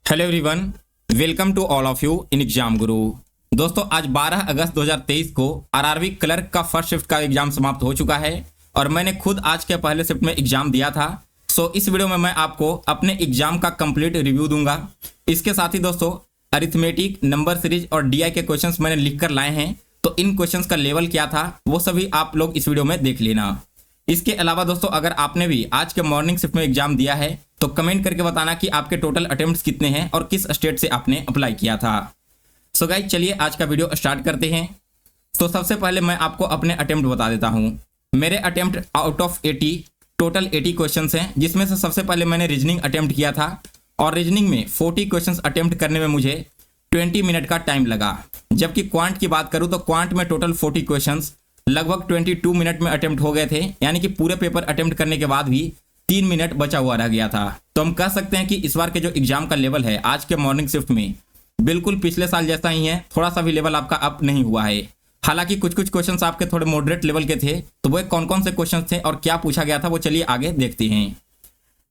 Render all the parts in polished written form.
Hello everyone, welcome to all of you in exam Guru. दोस्तों आज 12 अगस्त 2023 को आरआरबी क्लर्क का फर्स्ट शिफ्ट का एग्जाम समाप्त हो चुका है और मैंने खुद आज के पहले शिफ्ट में एग्जाम दिया था। सो इस वीडियो में मैं आपको अपने एग्जाम का कंप्लीट रिव्यू दूंगा। इसके साथ ही दोस्तों अरिथमेटिक, नंबर सीरीज और डीआई के क्वेश्चंस मैंने लिख कर लाए हैं, तो इन क्वेश्चंस का लेवल क्या था वो सभी आप लोग इस वीडियो में देख लेना। इसके अलावा दोस्तों अगर आपने भी आज के मॉर्निंग शिफ्ट में एग्जाम दिया है तो कमेंट करके बताना कि आपके टोटल अटेम्प्ट्स कितने हैं और किस स्टेट से आपने अप्लाई किया था। सो गाइस चलिए आज का वीडियो स्टार्ट करते हैं। तो सबसे पहले मैं आपको अपने अटेम्प्ट बता देता हूं। मेरे attempt out of 80 total 80 questions हैं, जिसमें से सबसे पहले मैंने रीजनिंग अटेम्प्ट किया था और रीजनिंग में 40 क्वेश्चंस अटेम्प्ट करने में मुझे 20 मिनट का टाइम लगा। जबकि क्वांट की बात करूं तो क्वांट में टोटल 40 क्वेश्चंस लगभग 22 मिनट में अटेम्प्ट हो गए थे, यानी कि पूरे पेपर अटेम्प्ट करने के बाद भी 3 मिनट बचा हुआ रह गया था। तो हम कह सकते हैं कि इस बार के जो एग्जाम का लेवल है आज के मॉर्निंग शिफ्ट में बिल्कुल पिछले साल जैसा ही है, थोड़ा सा भी लेवल आपका अप नहीं हुआ है। हालांकि कुछ कुछ क्वेश्चंस आपके थोड़े मॉडरेट लेवल के थे, तो वो कौन कौन से क्वेश्चंस थे और क्या पूछा गया था वो चलिए आगे देखते हैं।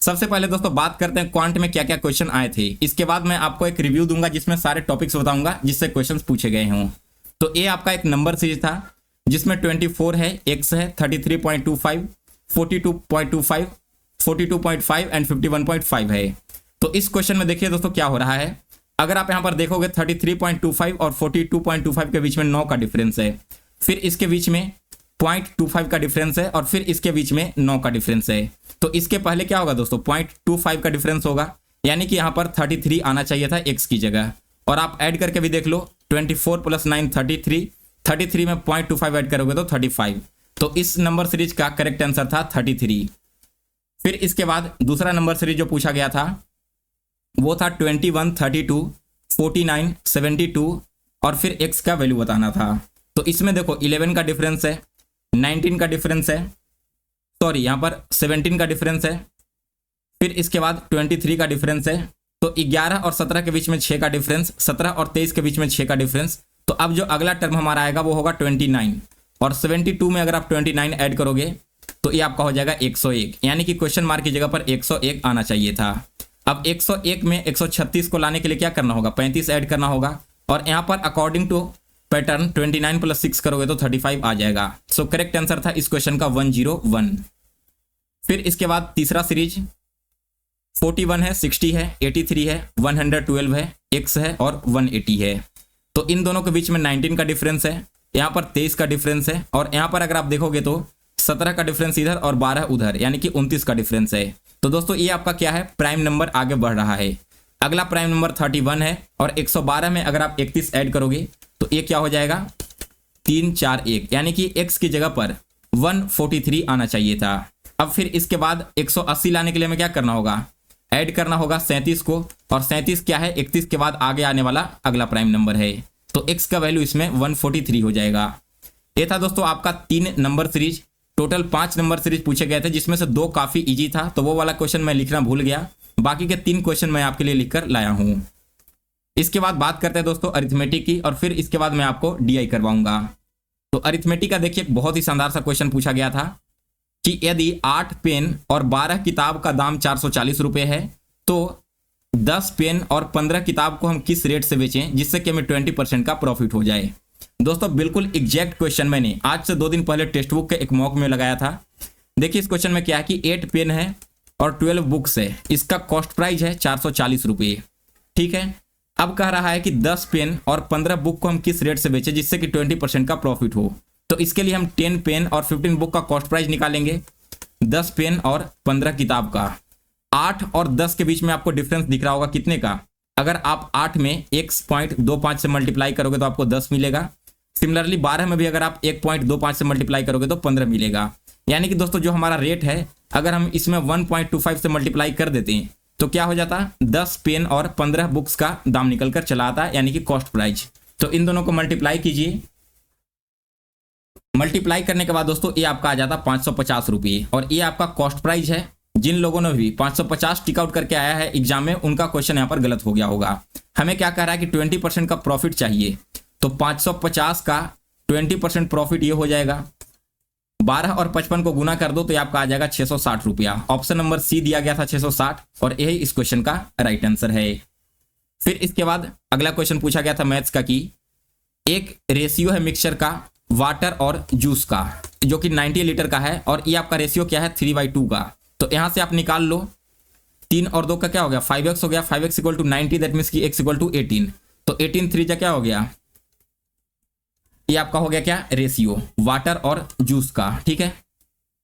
सबसे पहले दोस्तों बात करते हैं क्वांट में क्या क्या क्वेश्चन आए थे। इसके बाद मैं आपको एक रिव्यू दूंगा जिसमें सारे टॉपिक्स बताऊंगा जिससे क्वेश्चन पूछे गए हों। तो ये आपका एक नंबर सीरीज था जिसमें 24 है, एक्स है, 33.25, 42.25, 42.5 एंड 51.5 है। तो इस क्वेश्चन में देखिए दोस्तों क्या हो रहा है। अगर आप यहां पर देखोगे 33.25 और 42.25 के बीच में 9 का डिफरेंस है, फिर इसके बीच में 0.25 का डिफरेंस है और फिर इसके बीच में 9 का डिफरेंस है। तो इसके पहले क्या होगा दोस्तों, 0.25 का डिफरेंस होगा, यानी कि यहां पर 33 आना चाहिए था एक्स की जगह। और आप ऐड करके भी देख लो, 24 + 9 33 में 0.25 ऐड करोगे तो 35। तो इस नंबर सीरीज का करेक्ट आंसर था 33। फिर इसके बाद दूसरा नंबर सीरीज जो पूछा गया था वो था 21, 32, 49, 72 और फिर एक्स का वैल्यू बताना था। तो इसमें देखो 11 का डिफरेंस है, 19 का डिफरेंस है, सॉरी यहाँ पर 17 का डिफरेंस है, फिर इसके बाद 23 का डिफरेंस है। तो 11 और 17 के बीच में 6 का डिफरेंस, 17 और 23 के बीच में 6 का डिफरेंस। तो अब जो अगला टर्म हमारा आएगा वो होगा 29 और 72 में अगर आप 29 ऐड करोगे तो ये आपका हो जाएगा 101, यानी कि क्वेश्चन मार्क की जगह पर 101 आना चाहिए था। अब 101 में 136 को लाने के लिए क्या करना होगा, 35 ऐड करना होगा और यहाँ पर अकॉर्डिंग टू पैटर्न 29 + 6 करोगे तो 35 आ जाएगा। सो करेक्ट आंसर था इस क्वेश्चन का 101। फिर इसके बाद तीसरा सीरीज 41 है, 60 है, 83 है, 112 है, एक्स है और 180 है। तो इन दोनों के बीच में 19 का डिफरेंस है, यहाँ पर 23 का डिफरेंस है और यहाँ पर अगर आप देखोगे तो 17 का डिफरेंस इधर और 12 उधर, यानी कि 29 का डिफरेंस है। तो दोस्तों ये आपका क्या है, प्राइम नंबर आगे बढ़ रहा है। अगला प्राइम नंबर 31 है और 112 में अगर आप 31 ऐड करोगे तो ये क्या हो जाएगा 341, यानी कि एक्स की जगह पर 143 आना चाहिए था। अब फिर इसके बाद 180 लाने के लिए हमें क्या करना होगा, ऐड करना होगा 37 को, और 37 क्या है 31 के बाद आगे आने वाला अगला प्राइम नंबर है। तो x का वैल्यू इसमें 143 हो जाएगा। ये था दोस्तों आपका 3 number series. Total 5 number series पूछे गए थे, जिसमें से 2 काफी इजी था, तो वो वाला क्वेश्चन मैं लिखना भूल गया। बाकी के 3 क्वेश्चन मैं आपके लिए लिखकर लाया हूं। इसके बाद बात करते हैं दोस्तों अरिथमेटिक की, और फिर इसके बाद मैं आपको डीआई करवाऊंगा। तो अरिथमेटिक का देखिए बहुत ही शानदार सा क्वेश्चन पूछा गया था कि यदि 8 पेन और 12 किताब का दाम 440 रुपये है तो 10 पेन और 15 किताब को हम किस रेट से बेचें जिससे कि हमें 20% का प्रॉफिट हो जाए। दोस्तों बिल्कुल एग्जैक्ट क्वेश्चन मैंने आज से 2 दिन पहले टेक्स्ट बुक के एक मॉक में लगाया था। देखिए इस क्वेश्चन में क्या है कि 8 पेन है और 12 बुक्स है, इसका कॉस्ट प्राइस है 440 रुपये। ठीक है, अब कह रहा है कि 10 पेन और 15 बुक को हम किस रेट से बेचें जिससे कि 20% का प्रॉफिट हो। तो इसके लिए हम 10 पेन और 15 बुक का कॉस्ट प्राइस निकालेंगे, 10 पेन और 15 किताब का। 8 और 10 के बीच में आपको डिफरेंस दिख रहा होगा कितने का, अगर आप 8 में 1.25 से मल्टीप्लाई करोगे तो आपको 10 मिलेगा। सिमिलरली 12 में भी अगर आप 1.25 से मल्टीप्लाई करोगे तो 15 मिलेगा। यानी कि दोस्तों जो हमारा रेट है अगर हम इसमें 1.25 से मल्टीप्लाई कर देते हैं तो क्या हो जाता, 10 पेन और 15 बुक्स का दाम निकल कर चला आता है, यानी कि कॉस्ट प्राइस। तो इन दोनों को मल्टीप्लाई कीजिए। मल्टीप्लाई करने के बाद दोस्तों ये आपका आ जाता 550 रुपये और ये आपका कॉस्ट प्राइस है। जिन लोगों ने भी 550 टिक आउट करके आया है एग्जाम में उनका क्वेश्चन यहाँ पर गलत हो गया होगा। हमें क्या कह रहा है कि 20% का प्रॉफिट चाहिए, तो 550 का 20% प्रॉफिट ये हो जाएगा, 12 और 55 को गुना कर दो तो ये आपका आ जाएगा 660 रुपया। ऑप्शन नंबर सी दिया गया था 660 और यही इस क्वेश्चन का राइट आंसर है। फिर इसके बाद अगला क्वेश्चन पूछा गया था मैथ्स का कि एक रेशियो है मिक्सचर का वाटर और जूस का जो कि 90 लीटर का है और ये आपका रेशियो क्या है 3/2 का। तो यहां से आप निकाल लो 3 और 2 का क्या हो गया 5x हो गया 5x equal to 90 that means कि x इक्वल टू 18। तो 18 3 जा क्या हो गया ये आपका हो गया क्या रेशियो वाटर और जूस का। ठीक है,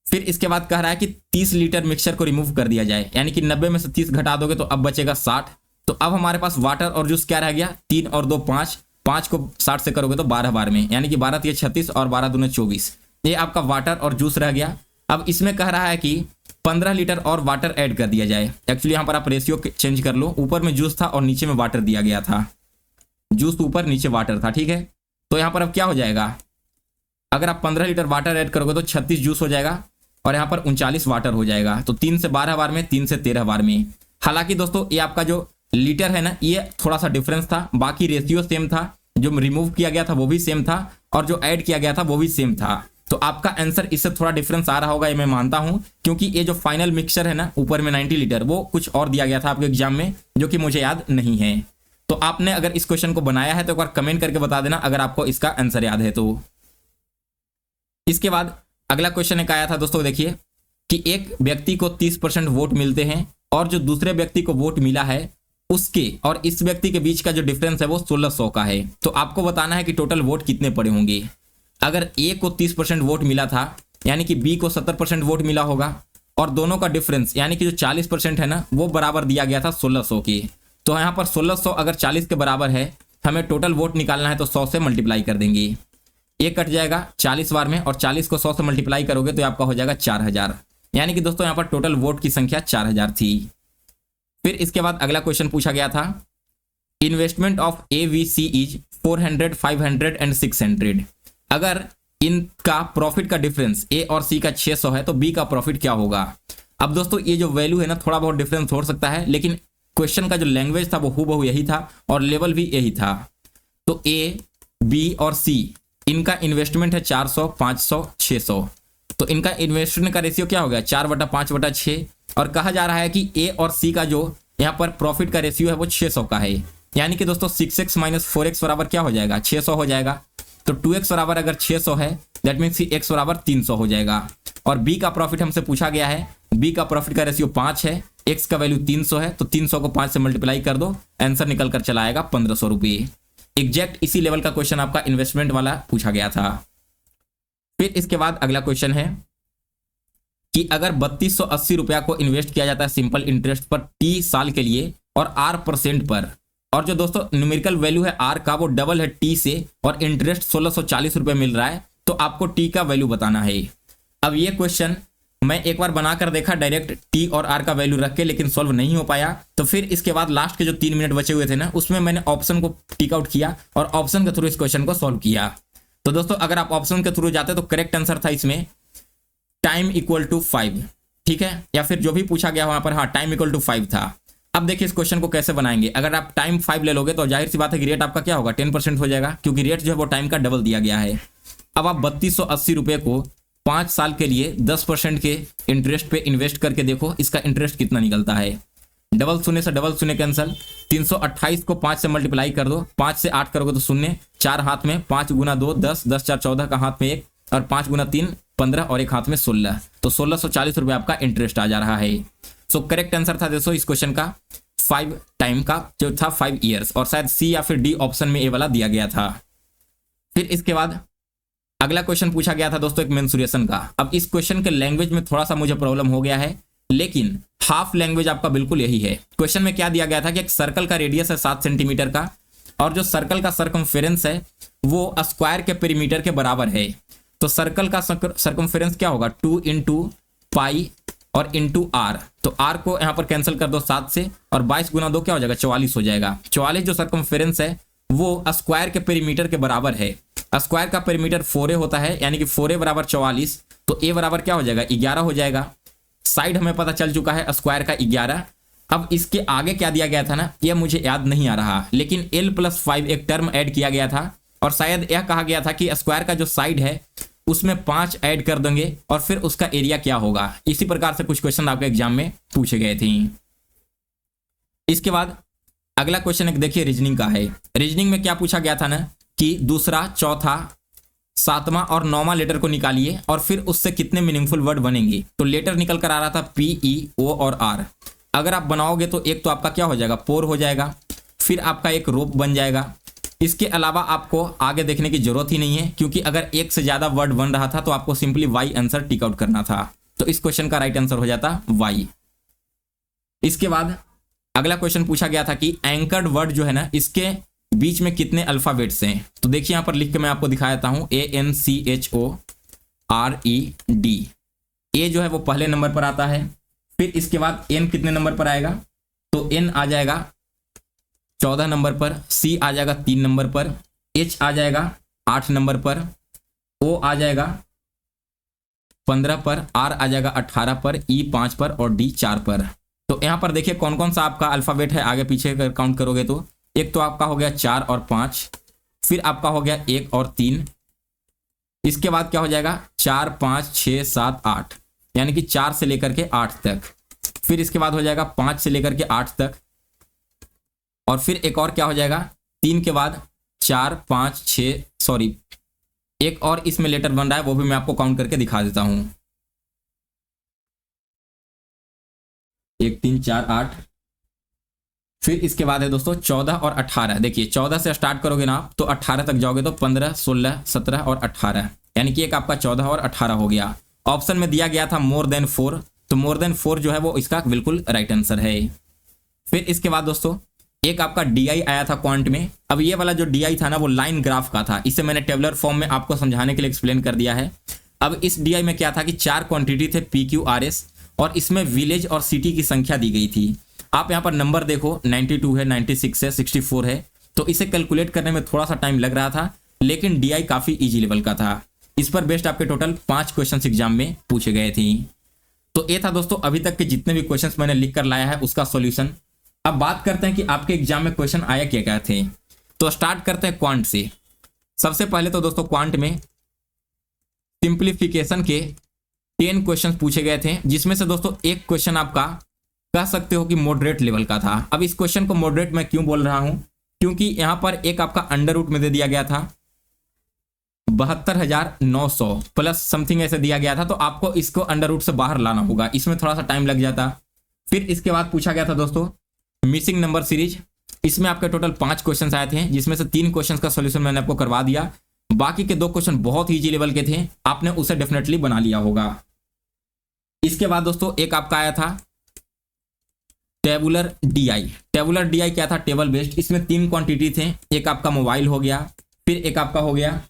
फिर इसके बाद कह रहा है कि 30 लीटर मिक्सचर को रिमूव कर दिया जाए यानी कि 90 में से 30 घटा दोगे तो अब बचेगा 60। तो अब हमारे पास वाटर और जूस क्या रह गया 3 और 2 5, 5 को 60 से करोगे तो 12 बार में यानी कि 12 3 36 और 12 दूने 24। ये आपका वाटर और जूस रह गया। अब इसमें कह रहा है कि 15 लीटर और वाटर ऐड कर दिया जाए। एक्चुअली यहाँ पर आप रेशियो चेंज कर लो, ऊपर में जूस था और नीचे में वाटर दिया गया था, जूस ऊपर नीचे वाटर था। ठीक है, तो यहाँ पर अब क्या हो जाएगा अगर आप 15 लीटर वाटर ऐड करोगे तो 36 जूस हो जाएगा और यहाँ पर 39 वाटर हो जाएगा। तो 3 से 12 बार में 3 से 13 बार में। हालांकि दोस्तों ये आपका जो लीटर है ना ये थोड़ा सा डिफरेंस था, बाकी रेशियो सेम था, जो रिमूव किया गया था वो भी सेम था और जो ऐड किया गया था वो भी सेम था। तो आपका आंसर इससे थोड़ा डिफरेंस आ रहा होगा ये मैं मानता हूं, क्योंकि ये जो फाइनल मिक्सचर है ना ऊपर में 90 लीटर वो कुछ और दिया गया था आपके एग्जाम में जो कि मुझे याद नहीं है। तो आपने अगर इस क्वेश्चन को बनाया है तो एक बार कमेंट करके बता देना अगर आपको इसका आंसर याद है तो। इसके बाद अगला क्वेश्चन एक आया था दोस्तों, देखिए कि एक व्यक्ति को 30% वोट मिलते हैं और जो दूसरे व्यक्ति को वोट मिला है उसके और इस व्यक्ति के बीच का जो डिफरेंस है वो 1600 का है। तो आपको बताना है कि टोटल वोट कितने पड़े होंगे। अगर ए को 30% वोट मिला था यानी कि बी को 70% वोट मिला होगा और दोनों का डिफरेंस यानी कि जो 40% है ना वो बराबर दिया गया था 1600 के। तो यहाँ पर 1600 अगर 40 के बराबर है, हमें टोटल वोट निकालना है तो 100 से मल्टीप्लाई कर देंगे। एक कट जाएगा 40 बार में और 40 को 100 से मल्टीप्लाई करोगे तो आपका हो जाएगा 4000, यानी कि दोस्तों यहाँ पर टोटल वोट की संख्या 4000 थी। फिर इसके बाद अगला क्वेश्चन पूछा गया था investment of AVC is 400 500 and 600। अगर इनका प्रॉफिट का डिफरेंस ए और सी का 600 है तो बी का प्रॉफिट क्या होगा। अब दोस्तों ये जो वैल्यू है ना थोड़ा बहुत डिफरेंस हो सकता है, लेकिन क्वेश्चन का जो लैंग्वेज था वो हूबहू यही था और लेवल भी यही था। तो ए बी और सी इनका इन्वेस्टमेंट है 400 500 600। तो इनका इन्वेस्टमेंट का रेशियो क्या हो गया 4/5/6 और कहा जा रहा है कि ए और सी का जो यहाँ पर प्रॉफिट का रेशियो है वो 600 का है। यानी कि दोस्तों 6x - 4x बराबर क्या हो जाएगा 600 हो जाएगा। तो 2x बराबर अगर 600 है दैट मीन्स कि x बराबर 300 हो जाएगा। और b का प्रॉफिट हमसे पूछा गया है, b का प्रॉफिट का रेशियो 5 है, x का वैल्यू 300 है, तो 300 को 5 से मल्टीप्लाई कर दो, आंसर निकल कर चला आएगा 1500 रुपये। एग्जैक्ट इसी लेवल का क्वेश्चन आपका इन्वेस्टमेंट वाला पूछा गया था। फिर इसके बाद अगला क्वेश्चन है कि अगर 3280 रुपया को इन्वेस्ट किया जाता है सिंपल इंटरेस्ट पर 30 साल के लिए और R% पर, और जो दोस्तों न्यूमेरिकल वैल्यू है R का वो डबल है T से और इंटरेस्ट 1640 रुपये मिल रहा है, तो आपको T का वैल्यू बताना है। अब ये क्वेश्चन मैं एक बार बनाकर देखा डायरेक्ट T और R का वैल्यू रख के, लेकिन सॉल्व नहीं हो पाया। तो फिर इसके बाद लास्ट के जो 3 मिनट बचे हुए थे ना उसमें मैंने ऑप्शन को टिक आउट किया और ऑप्शन के थ्रू इस क्वेश्चन को सॉल्व किया। तो दोस्तों अगर आप ऑप्शन के थ्रू जाते तो करेक्ट आंसर था इसमें टाइम इक्वल टू 5, ठीक है, या फिर जो भी पूछा गया वहां पर हाँ टाइम इक्वल टू 5 था। अब देखिए इस क्वेश्चन को कैसे बनाएंगे। अगर आप टाइम 5 ले लोगे तो जाहिर सी बात है कि रेट आपका क्या होगा 10% हो जाएगा, क्योंकि रेट जो है वो टाइम का डबल दिया गया है। अब आप 3280 रुपये को 5 साल के लिए 10% के इंटरेस्ट पे इन्वेस्ट करके देखो इसका इंटरेस्ट कितना निकलता है। डबल शून्य से डबल शून्य कैंसल, 328 को 5 से मल्टीप्लाई कर दो, 5 से 8 करोगे तो शून्य, 4 हाथ में, 5 गुना 2 10, 10 4 14 का हाथ में 1 और 5 गुना 3 15 और एक हाथ में 16, तो 1640 रुपये आपका इंटरेस्ट आ जा रहा है। सो करेक्ट आंसर था दोस्तों इस क्वेश्चन का 5 टाइम का जो था 5 ईयर्स, और शायद सी या फिर डी ऑप्शन में ए वाला दिया गया था। फिर इसके बाद अगला क्वेश्चन पूछा गया था दोस्तों एक मेंसुरेशन का। अब इस क्वेश्चन के लैंग्वेज में थोड़ा सा मुझे प्रॉब्लम हो गया है, लेकिन हाफ लैंग्वेज आपका बिल्कुल यही है। क्वेश्चन में क्या दिया गया था कि एक सर्कल का रेडियस है 7 सेंटीमीटर का और जो सर्कल का सर्कमफेरेंस है वो स्क्वायर के पेरीमीटर के बराबर है। तो सर्कल का सर्कमफेरेंस क्या होगा 2 × पाई और इंटू आर, तो आर को यहाँ पर कैंसिल कर दो 7 से और 22 गुना 2 क्या हो जाएगा 44 हो जाएगा। 44 जो सर्कमफेरेंस है वो स्क्वायर के पेरीमीटर के बराबर है। स्क्वायर का पेरीमीटर 4a होता है, यानी कि 4a बराबर 44, तो a बराबर क्या हो जाएगा 11 हो जाएगा। साइड हमें पता चल चुका है स्क्वायर का 11। अब इसके आगे क्या दिया गया था ना ये मुझे याद नहीं आ रहा, लेकिन l+5 एक टर्म ऐड किया गया था और शायद यह कहा गया था कि स्क्वायर का जो साइड है उसमें 5 ऐड कर देंगे और फिर उसका एरिया क्या होगा। इसी प्रकार से कुछ क्वेश्चन आपके एग्जाम में पूछे गए थे। इसके बाद अगला क्वेश्चन एक देखिए रीजनिंग का है। रीजनिंग में क्या पूछा गया था ना कि दूसरा, चौथा, सातवां और नौवां लेटर को निकालिए और फिर उससे कितने मीनिंगफुल वर्ड बनेंगे। तो लेटर निकल कर आ रहा था पी, ई, ओ और आर। अगर आप बनाओगे तो एक तो आपका क्या हो जाएगा, पोर हो जाएगा, फिर आपका एक रोप बन जाएगा। इसके अलावा आपको आगे देखने की जरूरत ही नहीं है, क्योंकि अगर एक से ज्यादा वर्ड बन रहा था तो आपको simply Y answer tick out करना था। तो इस क्वेश्चन का राइट आंसर हो जाता वाई। इसके बाद अगला क्वेश्चन पूछा गया था कि एंकर्ड वर्ड जो है ना, इसके बीच में कितने अल्फाबेट्स हैं। तो देखिए यहां पर लिख के मैं आपको दिखा देता हूं, ANCHORED। ए जो है वो पहले नंबर पर आता है, फिर इसके बाद एन कितने नंबर पर आएगा, तो एन आ जाएगा 14 नंबर पर, सी आ जाएगा 3 नंबर पर, एच आ जाएगा 8 नंबर पर, ओ आ जाएगा 15 पर, आर आ जाएगा 18 पर, ई 5 पर और डी 4 पर। तो यहां पर देखिए कौन कौन सा आपका अल्फाबेट है, आगे पीछे अगर काउंट करोगे तो एक तो आपका हो गया 4 और 5, फिर आपका हो गया 1 और 3, इसके बाद क्या हो जाएगा 4, 5, 6, 7, 8, यानी कि 4 से लेकर के 8 तक, फिर इसके बाद हो जाएगा 5 से लेकर के 8 तक, और फिर एक और क्या हो जाएगा 3 के बाद 4, 5, 6, सॉरी एक और इसमें लेटर बन रहा है, वो भी मैं आपको काउंट करके दिखा देता हूं। 1, 3, 4, 8, फिर इसके बाद है दोस्तों 14 और 18। देखिए 14 से स्टार्ट करोगे ना आप तो 18 तक जाओगे तो 15, 16, 17 और 18, यानी कि एक आपका 14 और 18 हो गया। ऑप्शन में दिया गया था मोर देन 4, तो मोर देन 4 जो है वो इसका बिल्कुल राइट आंसर है। फिर इसके बाद दोस्तों एक आपका DI आया था क्वांट में। अब ये वाला जो DI था ना वो लाइन ग्राफ का था, इसे मैंने टेबलर फॉर्म में आपको समझाने के लिए एक्सप्लेन कर दिया है। अब इस DI में क्या था कि 4 क्वांटिटी थे PQRS, और इसमें विलेज और सिटी की संख्या दी गई थी। आप यहाँ पर नंबर देखो 92 है, 96 है, 64 है, तो इसे कैलकुलेट करने में थोड़ा सा टाइम लग रहा था, लेकिन DI काफी इजी लेवल का था। इस पर बेस्ड आपके टोटल 5 क्वेश्चन एग्जाम में पूछे गए थे। तो ये था दोस्तों अभी तक के जितने भी क्वेश्चंस मैंने लिख कर लाया है उसका सॉल्यूशन। अब बात करते हैं कि आपके एग्जाम में क्वेश्चन आया क्या क्या थे। तो स्टार्ट करते हैं क्वांट से। सबसे पहले तो दोस्तों क्वांट में सिंप्लीफिकेशन के 10 क्वेश्चन पूछे गए थे, जिसमें से दोस्तों एक क्वेश्चन आपका कह सकते हो कि मॉडरेट लेवल का था। अब इस क्वेश्चन को मॉडरेट मैं क्यों बोल रहा हूं, क्योंकि यहां पर एक आपका अंडर रूट में दे दिया गया था 72,900 प्लस समथिंग ऐसे दिया गया था, तो आपको इसको अंडर रूट से बाहर लाना होगा, इसमें थोड़ा सा टाइम लग जाता। फिर इसके बाद पूछा गया था दोस्तों मिसिंग नंबर सीरीज। इसमें आपके टोटल 5 क्वेश्चन आए थे, जिसमें से 3 क्वेश्चन का सोल्यूशन मैंने आपको करवा दिया। बाकी के 2 क्वेश्चन बहुत ही इजी लेवल के थे, आपने उसे डेफिनेटली बना लिया होगा। इसके बाद दोस्तों एक आपका आया था टेबुलर DI। टेबुलर DI क्या था, टेबल बेस्ड। इसमें 3 क्वांटिटी थे, एक आपका मोबाइल हो गया, फिर एक आपका हो गया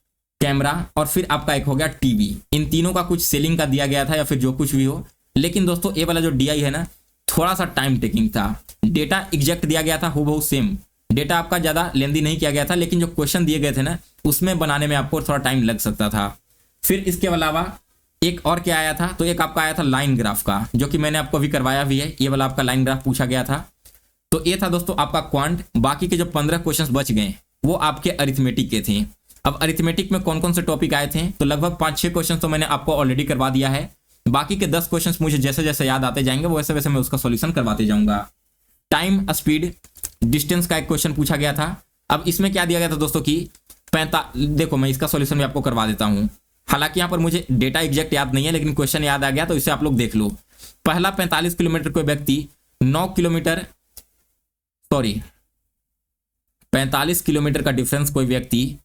कैमरा, और फिर आपका एक हो गया टीवी। इन तीनों का कुछ सेलिंग का दिया गया था या फिर जो कुछ भी हो, लेकिन दोस्तों ये वाला जो DI है ना थोड़ा सा टाइम टेकिंग था। डेटा एग्जैक्ट दिया गया था हूबहू सेम, डेटा आपका ज्यादा लेंदी नहीं किया गया था, लेकिन जो क्वेश्चन दिए गए थे ना उसमें बनाने में आपको थोड़ा टाइम लग सकता था। फिर इसके अलावा एक और क्या आया था, तो एक आपका आया था लाइन ग्राफ का, जो कि मैंने आपको अभी करवाया भी है। ये वाला आपका लाइन ग्राफ पूछा गया था। तो ये था दोस्तों आपका क्वांट। बाकी के जो 15 क्वेश्चंस बच गए वो आपके अरिथमेटिक के थे। अब अरिथमेटिक में कौन कौन से टॉपिक आए थे, तो लगभग 5-6 क्वेश्चन तो मैंने आपको ऑलरेडी करवा दिया है। बाकी के 10 क्वेश्चन मुझे जैसे जैसे याद आते जाएंगे वैसे वैसे मैं उसका सॉल्यूशन करवाते जाऊंगा। टाइम, स्पीड, डिस्टेंस का एक क्वेश्चन पूछा गया था। अब इसमें क्या दिया गया था दोस्तों की देखो मैं इसका सॉल्यूशन भी आपको करवा देता हूं। हालांकि यहाँ पर मुझे डेटा एग्जैक्ट याद नहीं है, लेकिन क्वेश्चन याद आ गया तो इसे आप लोग देख लो। पहला 45 किलोमीटर कोई व्यक्ति 45 किलोमीटर का डिफरेंस कोई व्यक्ति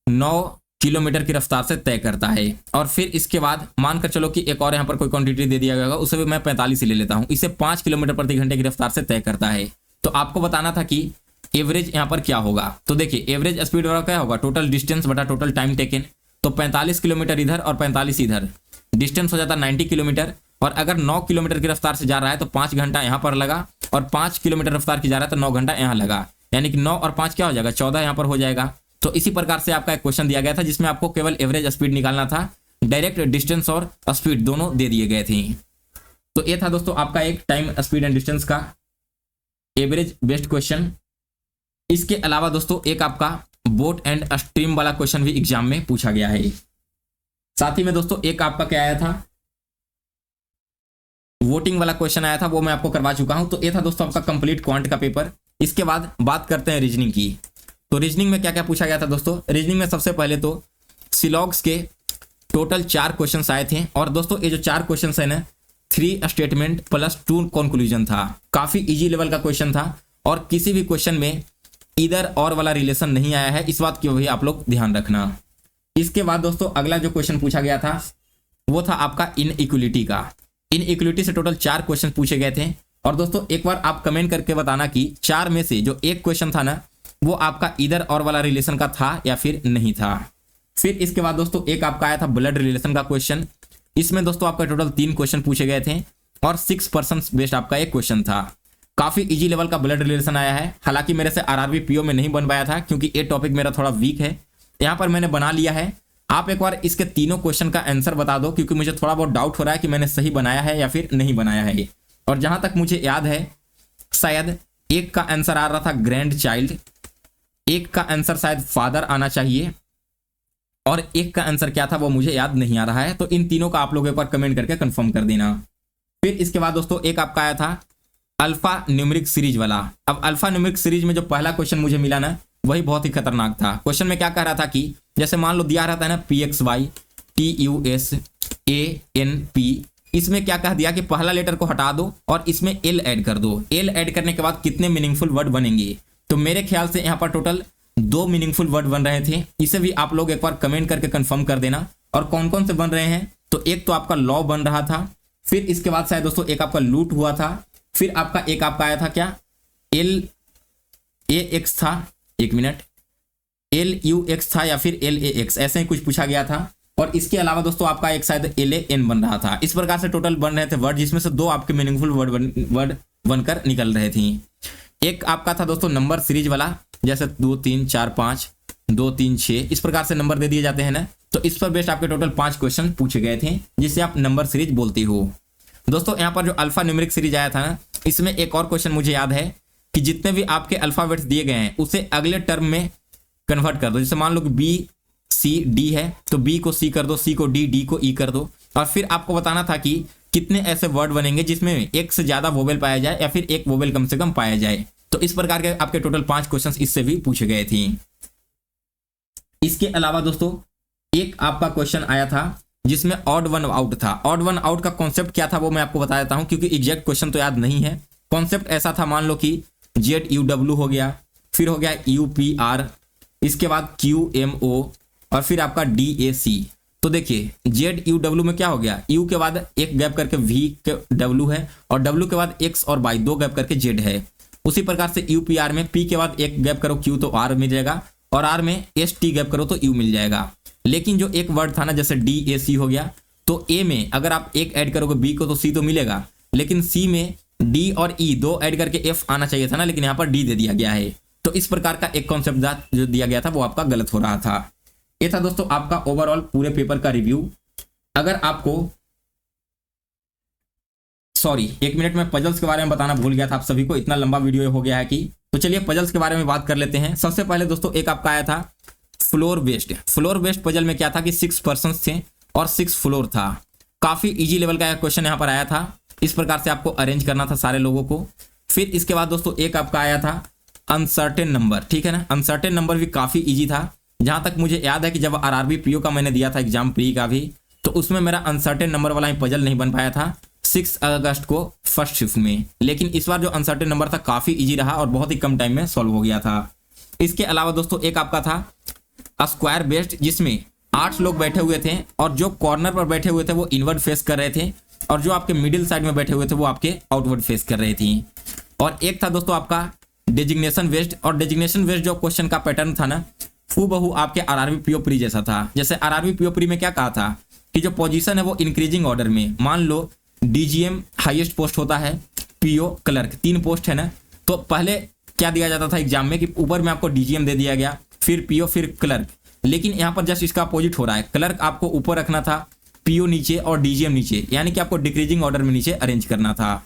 9 किलोमीटर की रफ्तार से तय करता है। और फिर इसके बाद मानकर चलो कि एक और यहाँ पर कोई क्वांटिटी दे दिया गया, उसे भी मैं 45 ही ले लेता हूं। इसे 5 किलोमीटर प्रति घंटे की रफ्तार से तय करता है। तो आपको बताना था कि एवरेज यहाँ पर क्या होगा। तो देखिए एवरेज स्पीड वाला क्या होगा, टोटल डिस्टेंस बटा टोटल टाइम टेकन। तो 45 किलोमीटर इधर और 45 इधर, डिस्टेंस हो जाता 90 किलोमीटर। और अगर 9 किलोमीटर की रफ्तार से जा रहा है तो 5 घंटा यहाँ पर लगा, और 5 किलोमीटर रफ्तार की जा रहा है तो 9 घंटा यहाँ लगा, यानी कि 9 और 5 क्या हो जाएगा, 14 यहाँ पर हो जाएगा। तो इसी प्रकार से आपका एक क्वेश्चन दिया गया था जिसमें आपको केवल एवरेज स्पीड निकालना था, डायरेक्ट डिस्टेंस और स्पीड दोनों दे दिए गए थे। तो ये था दोस्तों आपका एक टाइम, स्पीड एंड डिस्टेंस का एवरेज बेस्ड क्वेश्चन। इसके अलावा दोस्तों एक आपका बोट एंड स्ट्रीम वाला क्वेश्चन भी एग्जाम में पूछा गया है। साथ ही में दोस्तों एक आपका क्या आया था, वोटिंग वाला क्वेश्चन आया था, वो मैं आपको करवा चुका हूं। तो ये था दोस्तों आपका कंप्लीट क्वांट का पेपर। इसके बाद बात करते हैं रीजनिंग की। तो रीजनिंग में क्या क्या पूछा गया था दोस्तों? रीजनिंग में सबसे पहले तो सिलॉग्स के टोटल 4 क्वेश्चन आए थे। और दोस्तों ये जो 4 क्वेश्चन है ना, 3 स्टेटमेंट प्लस 2 कंक्लूजन था। काफी इजी लेवल का क्वेश्चन था और किसी भी क्वेश्चन में इधर और वाला रिलेशन नहीं आया है, इस बात की भी आप लोग ध्यान रखना। इसके बाद दोस्तों अगला जो क्वेश्चन पूछा गया था वो था आपका इनइक्वलिटी का। इनइक्वलिटी से टोटल 4 क्वेश्चन पूछे गए थे। और दोस्तों एक बार आप कमेंट करके बताना कि 4 में से जो एक क्वेश्चन था ना वो आपका इधर और वाला रिलेशन का था या फिर नहीं था। फिर इसके बाद दोस्तों एक आपका आया था ब्लड रिलेशन का क्वेश्चन। इसमें दोस्तों आपका टोटल 3 क्वेश्चन पूछे गए थे और 6 पर्सन बेस्ड आपका एक क्वेश्चन था। काफी इजी लेवल का ब्लड रिलेशन आया है। हालांकि मेरे से आरआरबी पीओ में नहीं बन पाया था क्योंकि ये टॉपिक मेरा थोड़ा वीक है। यहाँ पर मैंने बना लिया है। आप एक बार इसके तीनों क्वेश्चन का आंसर बता दो क्योंकि मुझे थोड़ा बहुत डाउट हो रहा है कि मैंने सही बनाया है या फिर नहीं बनाया है। और जहां तक मुझे याद है शायद एक का आंसर आ रहा था ग्रैंड चाइल्ड, एक का आंसर शायद फादर आना चाहिए और एक का आंसर क्या था वो मुझे याद नहीं आ रहा है। तो इन तीनों का आप लोग एक बार कमेंट करके कंफर्म कर देना। फिर इसके बाद दोस्तों एक आपका आया था अल्फा न्यूमेरिक सीरीज वाला। अब अल्फा न्यूमेरिक सीरीज में जो पहला क्वेश्चन मुझे मिला ना वही बहुत ही खतरनाक था। क्वेश्चन में क्या कह रहा था कि जैसे मान लो दिया रहता है ना PXY TUSANP, इसमें क्या कह दिया कि पहला लेटर को हटा दो और इसमें L ऐड कर दो। L ऐड करने के बाद कितने मीनिंगफुल वर्ड बनेंगे? तो मेरे ख्याल से यहाँ पर टोटल 2 मीनिंगफुल वर्ड बन रहे थे। इसे भी आप लोग एक बार कमेंट करके कंफर्म कर देना। और कौन कौन से बन रहे हैं? तो एक तो आपका लॉ बन रहा था, फिर इसके बाद शायद दोस्तों एक आपका लूट हुआ था, फिर आपका एक आपका आया था क्या LAX था, एक मिनट, LUX था या फिर LAX, ऐसे ही कुछ पूछा गया था। और इसके अलावा दोस्तों आपका एक शायद LAN बन रहा था। इस प्रकार से टोटल बन रहे थे वर्ड जिसमें से 2 आपके मीनिंगफुल वर्ड बनकर निकल रहे थे। एक आपका था दोस्तों नंबर सीरीज वाला, जैसे 2 3 4 5 2 3 6 इस प्रकार से नंबर दे दिए जाते हैं ना। तो इस पर बेस्ड आपके टोटल 5 क्वेश्चन पूछे गए थे जिसे आप नंबर सीरीज बोलते हो। दोस्तों यहाँ पर जो अल्फा न्यूमेरिक सीरीज आया था ना, इसमें एक और क्वेश्चन मुझे याद है कि जितने भी आपके अल्फाबेट्स दिए गए हैं उसे अगले टर्म में कन्वर्ट कर दो। जैसे मान लो कि BCD है तो B को C कर दो, C को D को E कर दो। और फिर आपको बताना था कि कितने ऐसे वर्ड बनेंगे जिसमें एक से ज्यादा वोवेल पाया जाए या फिर एक वोवेल कम से कम पाया जाए। तो इस प्रकार के आपके टोटल 5 क्वेश्चन इससे भी पूछे गए थे। इसके अलावा दोस्तों एक आपका क्वेश्चन आया था जिसमें ऑड वन आउट था। ऑड वन आउट का कॉन्सेप्ट क्या था वो मैं आपको बता देता हूं क्योंकि एग्जैक्ट क्वेश्चन तो याद नहीं है। कॉन्सेप्ट ऐसा था, मान लो कि ZUW हो गया, फिर हो गया UPR, इसके बाद QMO और फिर आपका DAC। तो देखिए ZUW में क्या हो गया, U के बाद एक गैप करके V के W है और W के बाद X और Y 2 गैप करके Z है। उसी प्रकार से UPR में P के बाद एक गैप करो Q तो R मिल जाएगा और R में ST गैप करो तो U मिल जाएगा। लेकिन जो एक वर्ड था ना जैसे DAC हो गया, तो A में अगर आप एक ऐड करोगे B को तो C तो मिलेगा, लेकिन C में D और E 2 ऐड करके F आना चाहिए था ना, लेकिन यहाँ पर D दे दिया गया है। तो इस प्रकार का एक कॉन्सेप्ट जो दिया गया था वो आपका गलत हो रहा था। ये था दोस्तों आपका ओवरऑल पूरे पेपर का रिव्यू। अगर आपको एक मिनट में पजल्स के बारे में बताना भूल गया था आप सभी को, इतना लंबा वीडियो हो गया है कि, तो चलिए पजल्स के बारे में बात कर लेते हैं। सबसे पहले दोस्तों एक आपका आया था फ्लोर बेस्ड पजल में क्या था कि 6 पर्सन्स थे और 6 फ्लोर था। काफी इजी लेवल का क्वेश्चन यहाँ पर आया था। इस प्रकार से आपको अरेंज करना था सारे लोगों को। फिर इसके बाद दोस्तों एक आपका आया था अनसर्टेन नंबर, ठीक है ना। अनसर्टेन नंबर भी काफी इजी था। जहां तक मुझे याद है कि जब आरआरबी पीओ का मैंने दिया था एग्जाम प्री का भी, तो उसमें मेरा अनसर्टेन नंबर वाला ही पजल नहीं बन पाया था 6 अगस्त को फर्स्ट शिफ्ट में। लेकिन इस बार जो अनसर्टेन नंबर था काफी इजी रहा और बहुत ही कम टाइम में सॉल्व हो गया था। इसके अलावा दोस्तों एक आपका था स्क्वायर बेस्ड जिसमें 8 लोग बैठे हुए थे और जो कॉर्नर पर बैठे हुए थे वो इनवर्ड फेस कर रहे थे और जो आपके मिडिल साइड में बैठे हुए थे वो आपके आउटवर्ड फेस कर रहे थे। और एक था दोस्तों आपका डेजिग्नेशन बेस्ड, और डेजिग्नेशन बेस्ड जो क्वेश्चन का पैटर्न था ना हूबहू आपके आरआरबी पीओ प्री जैसा था। जैसे आरआरबी पीओ प्री में क्या कहा था कि जो पोजीशन है वो इंक्रीजिंग ऑर्डर में, मान लो DGM हाईएस्ट पोस्ट होता है, PO क्लर्क 3 पोस्ट है ना, तो पहले क्या दिया जाता था एग्जाम में कि ऊपर में आपको DGM दे दिया गया, फिर PO फिर क्लर्क। लेकिन यहाँ पर जस्ट इसका अपोजिट हो रहा है, क्लर्क आपको ऊपर रखना था, PO नीचे और DGM नीचे, यानी कि आपको डिक्रीजिंग ऑर्डर में नीचे अरेंज करना था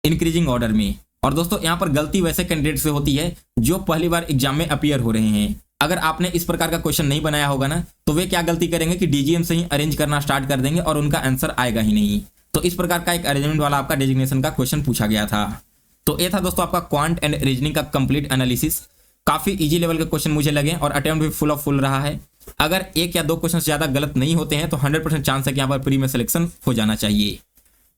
इंक्रीजिंग ऑर्डर में। और दोस्तों यहाँ पर गलती वैसे कैंडिडेट से होती है जो पहली बार एग्जाम में अपीयर हो रहे हैं। अगर आपने इस प्रकार का क्वेश्चन नहीं बनाया होगा ना तो वे क्या गलती करेंगे कि DGM से ही अरेंज करना स्टार्ट कर देंगे और उनका आंसर आएगा ही नहीं। तो इस प्रकार का एक अरेंजमेंट वाला आपका डेजिग्नेशन का क्वेश्चन पूछा गया था। तो ये था दोस्तों आपका क्वांट एंड रीजनिंग का कंप्लीट एनालिसिस। काफी इजी लेवल के क्वेश्चन मुझे लगे और अटेम्प्ट भी फुल ऑफ फुल रहा है। अगर एक या दो क्वेश्चन ज्यादा गलत नहीं होते हैं तो 100% चांस है कि यहाँ पर प्री में सिलेक्शन हो जाना चाहिए।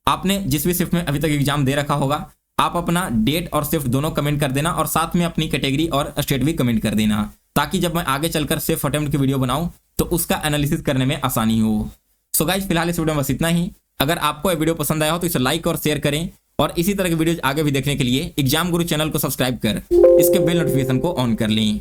आपने जिस भी शिफ्ट में अभी तक एग्जाम दे रखा होगा, आप अपना डेट और शिफ्ट दोनों कमेंट कर देना और साथ में अपनी कैटेगरी और स्टेट भी कमेंट कर देना, ताकि जब मैं आगे चलकर सेफ अटेम्प्ट की वीडियो बनाऊं तो उसका एनालिसिस करने में आसानी हो। सो गाइस, फिलहाल इस वीडियो में बस इतना ही। अगर आपको ये वीडियो पसंद आया हो तो इसे लाइक और शेयर करें और इसी तरह की वीडियोज आगे भी देखने के लिए एग्जाम गुरु चैनल को सब्सक्राइब कर इसके बेल नोटिफिकेशन को ऑन कर लें।